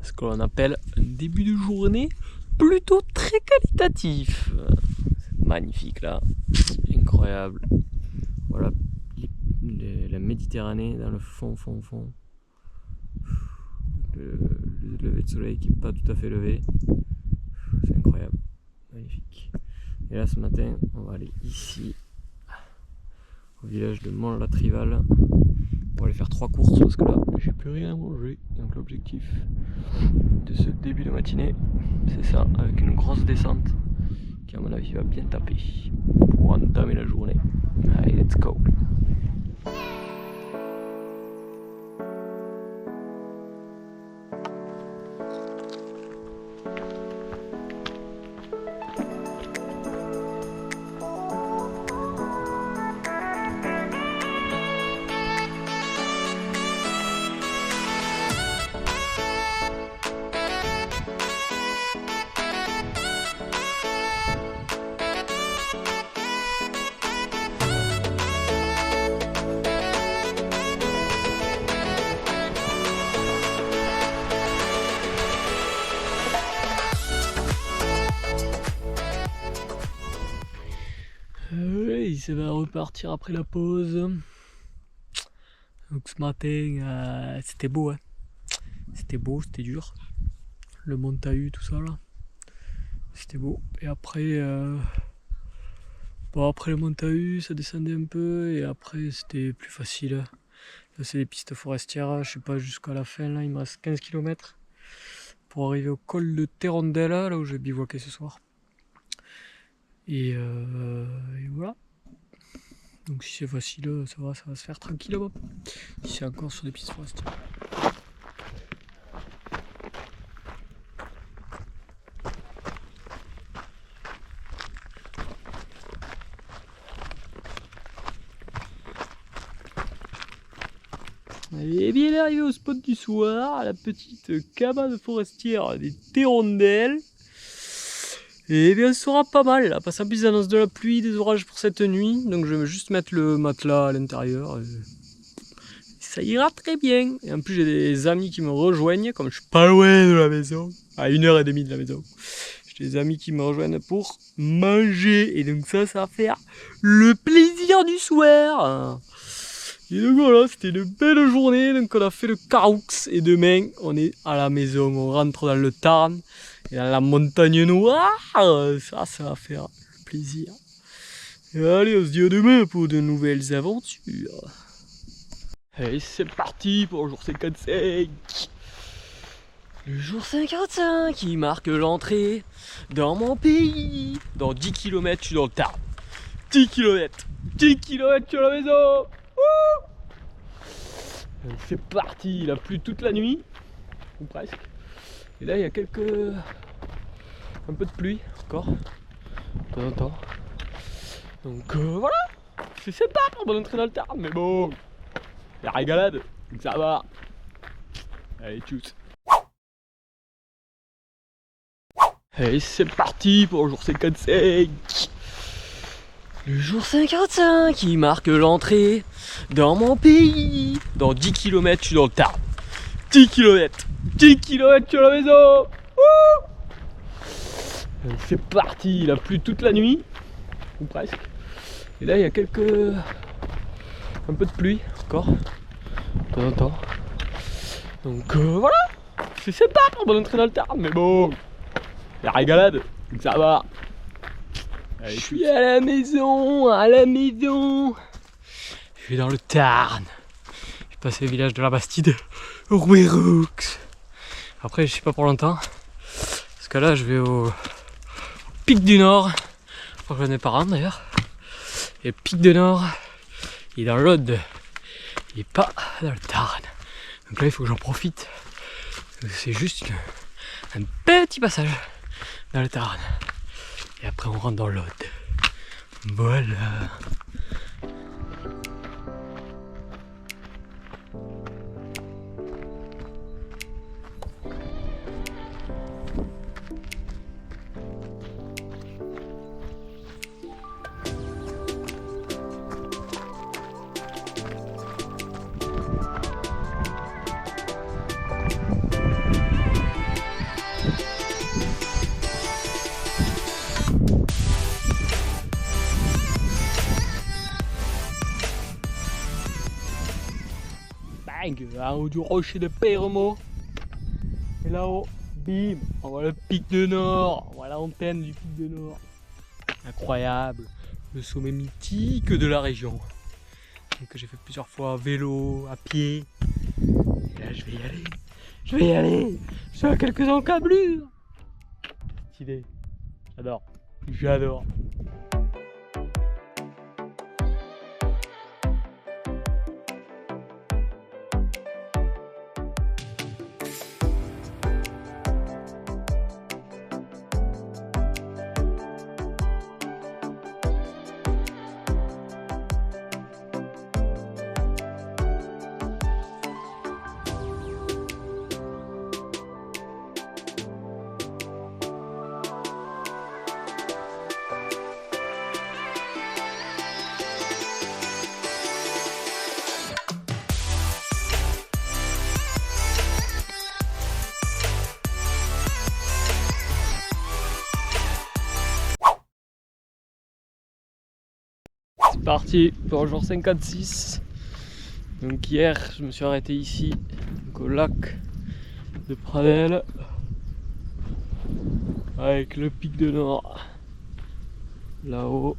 ce qu'on appelle un début de journée plutôt très qualitatif. Magnifique là, incroyable. Voilà la Méditerranée dans le fond. Le lever de soleil qui n'est pas tout à fait levé. C'est incroyable, magnifique. Et là ce matin, on va aller ici, au village de Mont-la-Trival. On va aller faire 3 courses parce que là, j'ai plus rien à manger. Donc l'objectif de ce début de matinée, c'est ça, avec une grosse descente qui à mon avis va bien taper pour entamer la journée. Allez, let's go! Oui, ça va repartir après la pause. Donc ce matin, c'était beau, hein. C'était beau, c'était dur. Le Mont Tahu, tout ça là. C'était beau. Et après, après le Mont Tahu, ça descendait un peu. Et après, c'était plus facile. Là, c'est des pistes forestières. Je sais pas jusqu'à la fin. Là, il me reste 15 km pour arriver au col de Terrondelle, là où je vais bivouaquer ce soir. Et voilà. Donc si c'est facile, ça va se faire tranquillement. Si c'est encore sur des pistes forestières. Et bien il est arrivé au spot du soir, à la petite cabane forestière des Terrondelles. Et bien, elle sera pas mal là, parce qu'en plus ils annoncent de la pluie, des orages pour cette nuit. Donc je vais juste mettre le matelas à l'intérieur. Ça ira très bien. Et en plus j'ai des amis qui me rejoignent, comme je suis pas loin de la maison, à 1h30 de la maison. J'ai des amis qui me rejoignent pour manger. Et donc ça va faire le plaisir du soir. Et donc voilà, c'était une belle journée. Donc on a fait le Caroux. Et demain, on est à la maison. On rentre dans le Tarn. Et dans la montagne noire, ça va faire plaisir. Et allez, on se dit à demain pour de nouvelles aventures. Allez, c'est parti pour le jour 55. Le jour 55 qui marque l'entrée dans mon pays. Dans 10 km, je suis dans le Tarn. 10 km. 10 km sur la maison. C'est parti, il a plu toute la nuit. Ou presque. Et là, il y a un peu de pluie encore, de temps en temps. Donc voilà, c'est sympa pour entrer dans le Tarn, mais bon, la régalade, donc ça va. Allez, tchuss. Allez, c'est parti pour le jour 55. Le jour 55 qui marque l'entrée dans mon pays. Dans 10 km, je suis dans le Tarn. 10 km. 10 km sur la maison. C'est parti, il a plu toute la nuit, ou presque. Et là, il y a un peu de pluie encore, de temps en temps. Donc voilà, c'est sympa pour entrer dans le Tarn, mais bon, la régalade, donc ça va. Allez, je suis à la maison, Je suis dans le Tarn. J'ai passé le village de la Bastide, Rouerux. Après, je sais pas pour longtemps, parce que là, je vais au Pic du Nord, pour que mes parents d'ailleurs. Et le Pic du Nord, il est dans l'Aude, il est pas dans le Tarn. Donc là il faut que j'en profite. C'est juste un petit passage dans le Tarn. Et après on rentre dans l'Aude. Voilà. en haut du rocher de Permo. Et là-haut, bim, on voit le pic de Nord, on voit l'antenne du pic de Nord. Incroyable, le sommet mythique de la région. Et que j'ai fait plusieurs fois à vélo, à pied. Et là je vais y aller, je suis à quelques encablures. Petite idée, j'adore. C'est parti pour le jour 56. Donc hier je me suis arrêté ici, donc au lac de Pradelles, avec le pic de Nord là-haut.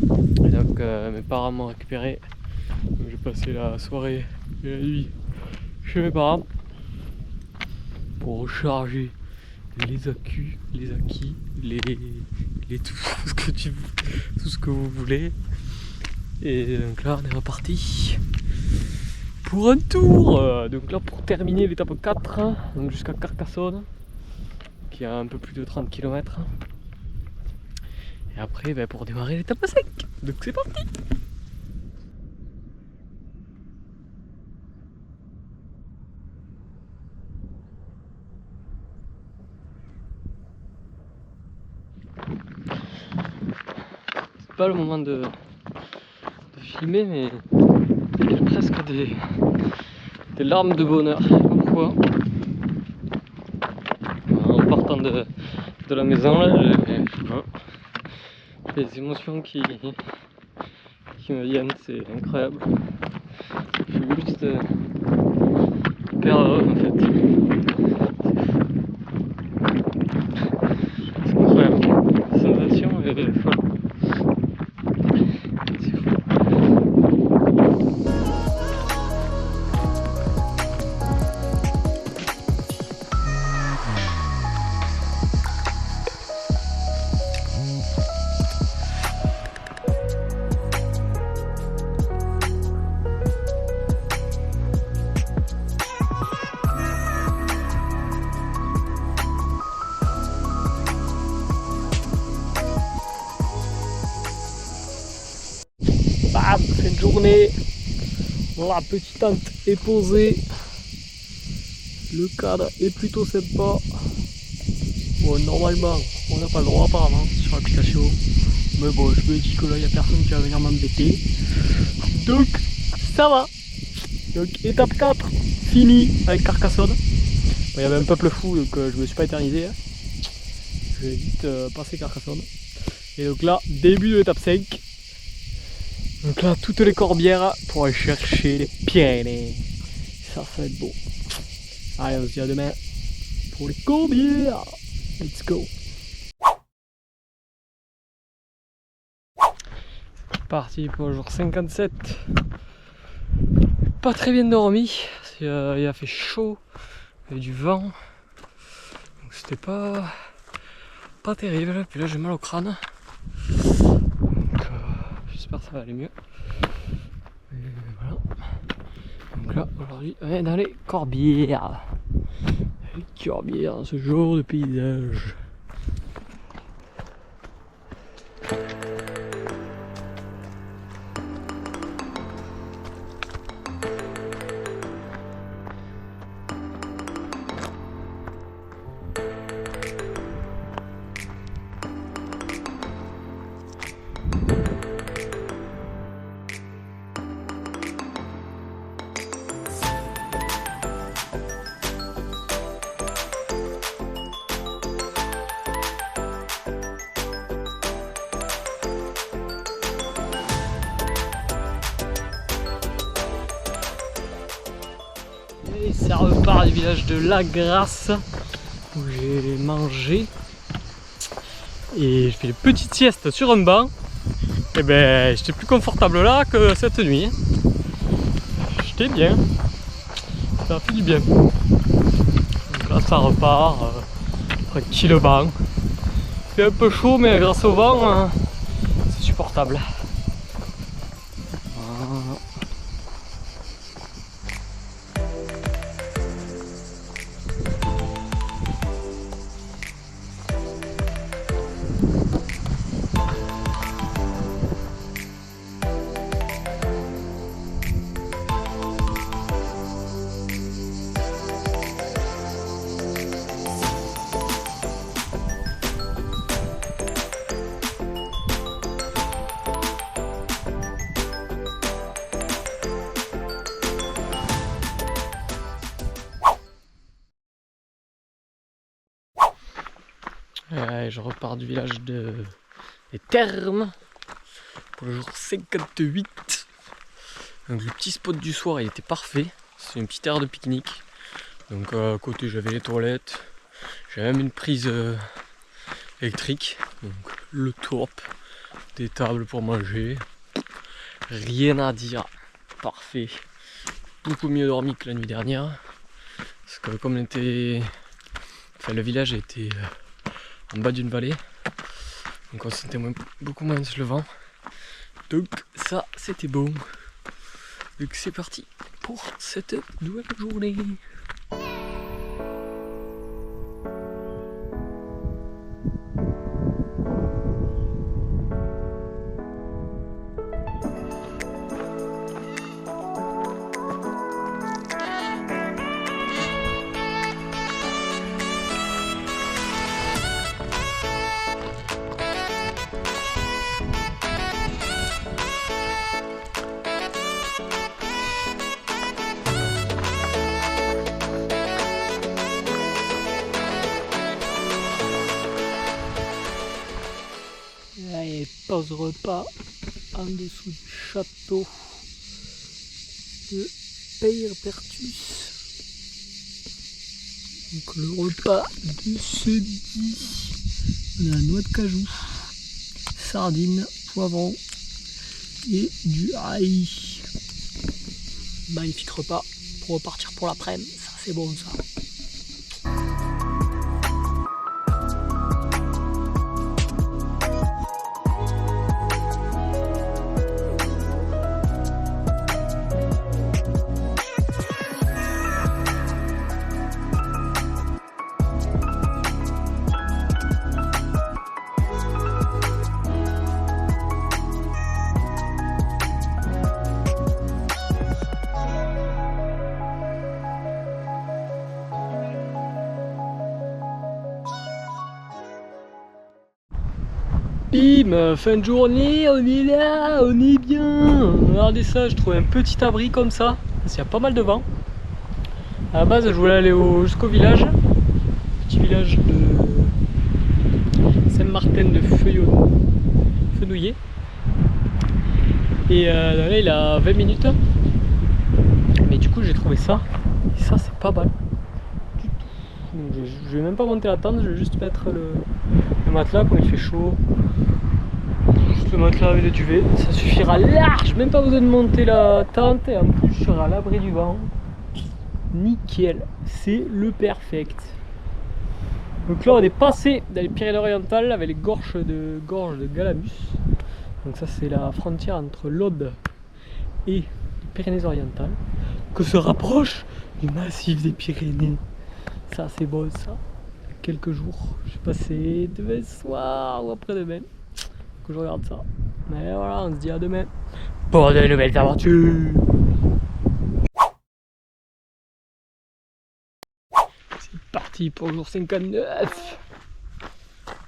Et donc mes parents m'ont récupéré. Donc j'ai passé la soirée et la nuit chez mes parents pour recharger les accus, les acquis, tout ce que vous voulez. Et donc là on est reparti pour un tour. Donc là pour terminer l'étape 4, donc jusqu'à Carcassonne, qui a un peu plus de 30 km. Et après pour démarrer l'étape 5. Donc c'est parti. C'est pas le moment de filmer, mais j'ai presque des larmes de bonheur. Je sais pas pourquoi. En partant de la maison là, j'ai des émotions qui me viennent, c'est incroyable. Je suis juste hyper heureux en fait. C'est incroyable. La sensation est folle. Bam, fin de journée, la petite tente est posée, le cadre est plutôt sympa. Bon, normalement on n'a pas le droit apparemment sur l'application, mais bon je me dis que là il n'y a personne qui va venir m'embêter, donc ça va. Donc étape 4 finie avec Carcassonne. Bon, il y avait un peuple fou, donc je me suis pas éternisé, hein. Je vais vite passer Carcassonne. Et donc là début de l'étape 5. Donc là, toutes les corbières pour aller chercher les Pyrénées. Ça va être beau. Allez, on se dit à demain pour les corbières. Let's go. C'est parti pour le jour 57. Pas très bien dormi. Il a fait chaud. Il y avait du vent. Donc c'était pas terrible. Puis là, j'ai mal au crâne. J'espère que ça va aller mieux. Et voilà. Donc là, aujourd'hui, on est dans les corbières. Les corbières dans ce genre de paysage. repart du village de La Grasse où j'ai mangé et je fais une petite sieste sur un banc. Et ben j'étais plus confortable là que cette nuit. J'étais bien, ça a fait du bien. Donc là ça repart tranquillement. Il fait un peu chaud mais grâce au vent c'est supportable. Voilà. Je repars du village des Thermes pour le jour 58. Donc le petit spot du soir il était parfait. C'est une petite aire de pique-nique. Donc à côté j'avais les toilettes. J'avais même une prise électrique. Donc le top. Des tables pour manger. Rien à dire. Parfait. Beaucoup mieux dormi que la nuit dernière. Parce que comme le village était en bas d'une vallée, donc on sentait beaucoup moins le vent, donc ça c'était bon. Donc c'est parti pour cette nouvelle journée. Et pause repas en dessous du château de Peyrepertus. Donc le repas de ce midi, on a noix de cajou, sardines, poivrons et du ail. Magnifique repas pour repartir pour l'après-midi, ça c'est bon ça. Bim, fin de journée, on est là, on est bien. Regardez ça, je trouve un petit abri comme ça, parce qu'il y a pas mal de vent. À la base, je voulais aller jusqu'au village, petit village de Saint-Martin de Fenouillet. Et là, il a 20 minutes. Mais du coup, j'ai trouvé ça, et ça, c'est pas mal. Du tout. Donc, je vais même pas monter la tente, je vais juste mettre le matelas quand il fait chaud. Le matelas avec le duvet, ça suffira large, même pas besoin de monter la tente et en plus je serai à l'abri du vent. Nickel, c'est le perfect. Donc là on est passé dans les Pyrénées-Orientales avec les gorges de Galamus. Donc ça c'est la frontière entre l'Aude et les Pyrénées-Orientales, que se rapproche du massif des Pyrénées. Ça c'est bon ça. Quelques jours, je vais passer demain soir ou après-demain que je regarde ça. Mais voilà, on se dit à demain pour de nouvelles aventures. C'est parti pour le jour 59.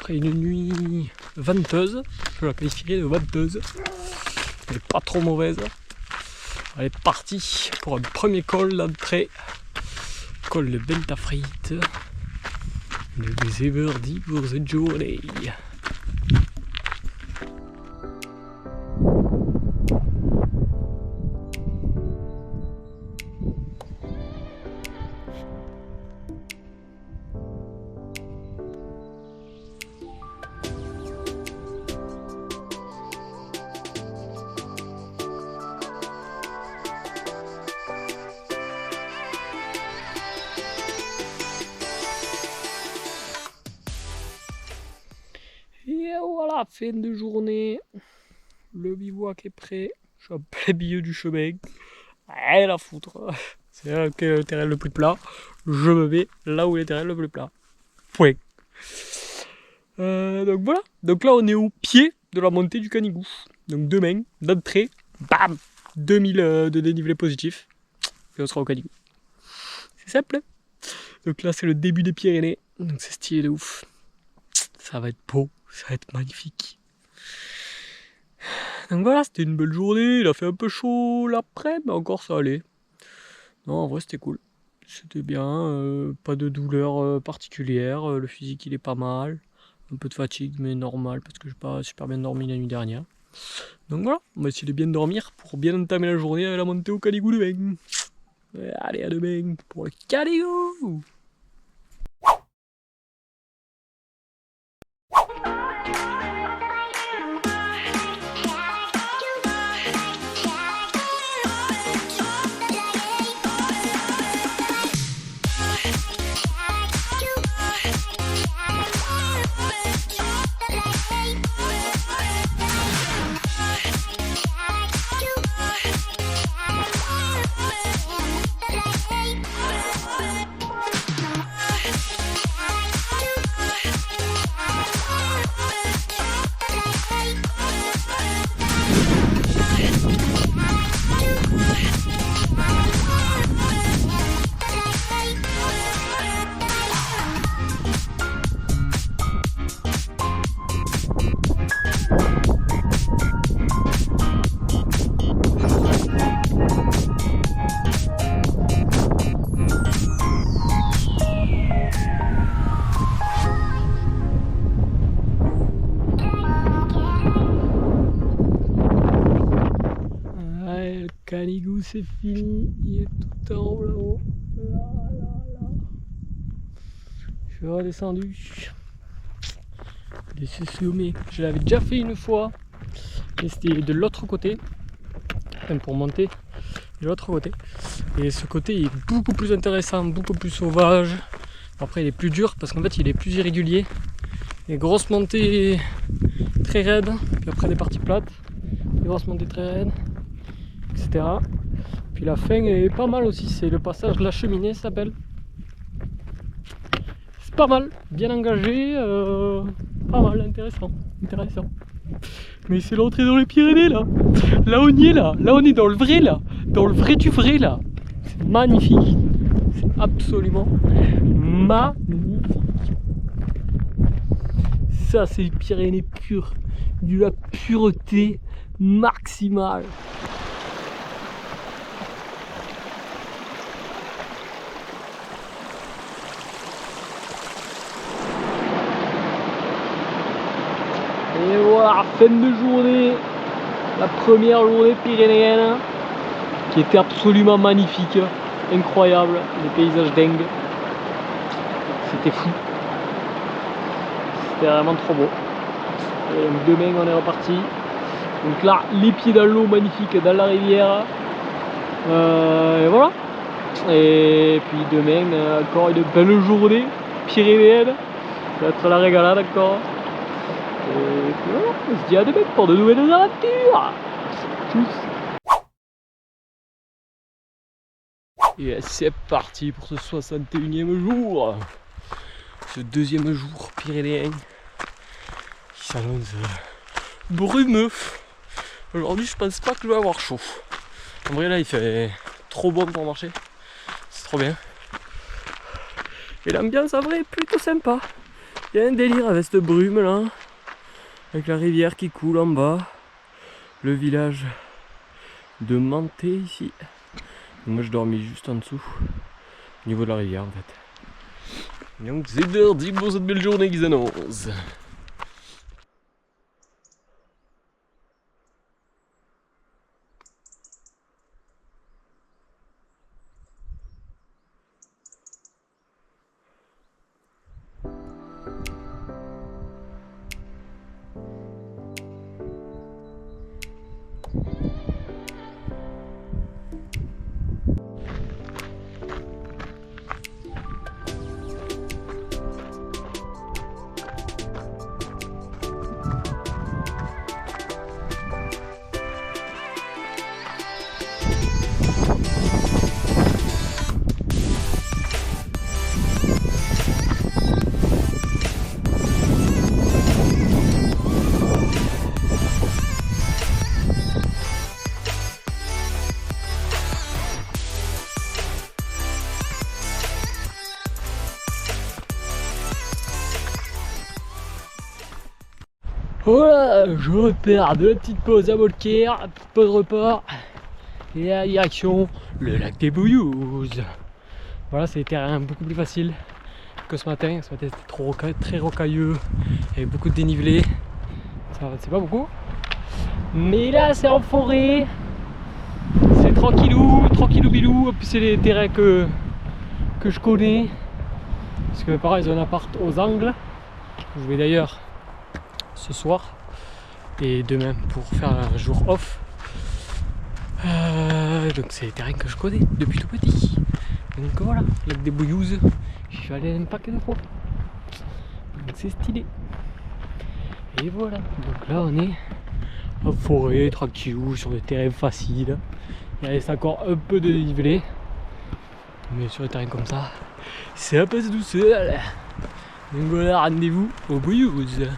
Après une nuit venteuse, je la qualifierais de venteuse. Elle n'est pas trop mauvaise. Elle est partie pour un premier col d'entrée. Col de Bentafrit. Le Zeverdi pour cette journée. voilà, fin de journée. Le bivouac est prêt. Je suis en plein milieu du chemin. Rien à foutre. C'est là que le terrain le plus plat. Je me mets là où est le terrain le plus plat. Point. Donc voilà. Donc là, on est au pied de la montée du Canigou. Donc demain, d'entrée, bam, 2000 de dénivelé positif. Et on sera au Canigou. C'est simple. Donc là, c'est le début des Pyrénées. Donc c'est stylé de ouf. Ça va être beau. Ça va être magnifique. Donc voilà, c'était une belle journée. Il a fait un peu chaud l'après, mais encore ça allait. Non, en vrai, c'était cool. C'était bien. Pas de douleur particulière. Le physique, il est pas mal. Un peu de fatigue, mais normal, parce que j'ai pas super bien dormi la nuit dernière. Donc voilà, on va essayer de bien dormir pour bien entamer la journée avec la montée au Canigou demain. Allez, à demain pour le Canigou. Canigou, c'est fini, il est tout en haut là-haut. Là. Je suis redescendu. Les sommet, je l'avais déjà fait une fois, mais c'était de l'autre côté, enfin pour monter de l'autre côté. Et ce côté est beaucoup plus intéressant, beaucoup plus sauvage. Après, il est plus dur parce qu'en fait, il est plus irrégulier. Les grosses montées très raides, puis après des parties plates, des grosses montées très raides, etc. Puis la fin est pas mal aussi, c'est le passage de la cheminée, ça s'appelle. C'est pas mal, bien engagé, pas mal, intéressant. Mais c'est l'entrée dans les Pyrénées là. Là on y est là on est dans le vrai là, dans le vrai du vrai là. C'est magnifique, c'est absolument magnifique. Ça c'est les Pyrénées pures, de la pureté maximale. Et voilà, fin de journée, la première journée pyrénéenne, qui était absolument magnifique, incroyable, des paysages dingues. C'était fou. C'était vraiment trop beau. Et donc demain on est reparti. Donc là, les pieds dans l'eau, magnifique, dans la rivière. Et voilà. Et puis demain, encore une belle journée pyrénéenne. Ça va être la régalade encore. Et puis voilà, on se dit à demain pour de nouvelles aventures. Tchuss. Et c'est parti pour ce 61e jour. Ce deuxième jour pyrénéen qui s'annonce brumeux. Aujourd'hui je pense pas que je vais avoir chaud. En vrai là il fait trop bon pour marcher. C'est trop bien. Et l'ambiance en vrai est plutôt sympa. Il y a un délire avec cette brume là. Avec la rivière qui coule en bas. Le village de Manté ici. Et moi je dormis juste en dessous. Au niveau de la rivière en fait. Donc c'est parti pour cette belle journée qui s'annonce. Voilà, je repère de la petite pause à Molker, pause repas, et la direction, le lac des Bouillouses. Voilà, c'est des terrains beaucoup plus faciles que ce matin. Ce matin c'était très rocailleux, il y avait beaucoup de dénivelé, ça c'est pas beaucoup. Mais là c'est en forêt, c'est tranquillou, tranquillou bilou, en plus c'est les terrains que je connais. Parce que mes parents ils ont un appart aux Angles, je vais d'ailleurs ce soir et demain pour faire un jour off. Donc c'est des terrains que je connais depuis tout petit. Donc voilà, lac des Bouillouses, j'y suis allé un paquet de fois. Donc c'est stylé. Et voilà, donc là on est en forêt, tranquillou, sur des terrains faciles. Il reste encore un peu de dénivelé. Mais sur des terrains comme ça, c'est un peu de douceur. Donc voilà, rendez-vous aux Bouillouses.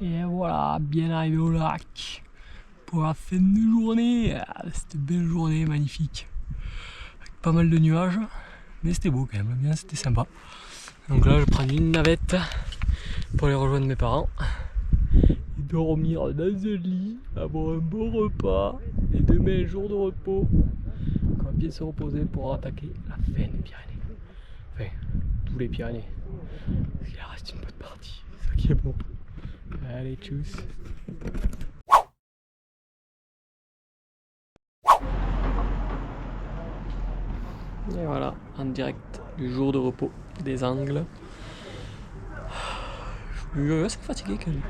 Et voilà, bien arrivé au lac pour la fin de journée. C'était une belle journée, magnifique. Avec pas mal de nuages, mais c'était beau quand même, bien, c'était sympa. Donc là, je prends une navette pour aller rejoindre mes parents. Et dormir dans un lit, avoir un bon repas. Et demain, jour de repos. On va bien se reposer pour attaquer la fin des Pyrénées. Enfin, tous les Pyrénées. Parce qu'il reste une bonne partie, c'est ça qui est bon. Allez, tchuss. Et voilà, en direct du jour de repos des Angles. Je suis assez fatigué quand même.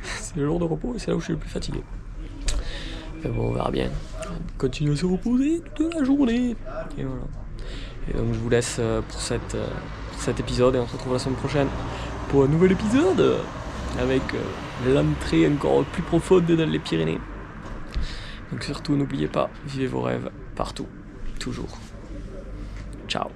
C'est le jour de repos et c'est là où je suis le plus fatigué. Mais bon, on verra bien. On continue à se reposer toute la journée. Et voilà. Et donc je vous laisse pour cet épisode et on se retrouve la semaine prochaine pour un nouvel épisode avec l'entrée encore plus profonde dans les Pyrénées. Donc surtout n'oubliez pas, vivez vos rêves partout, toujours. Ciao.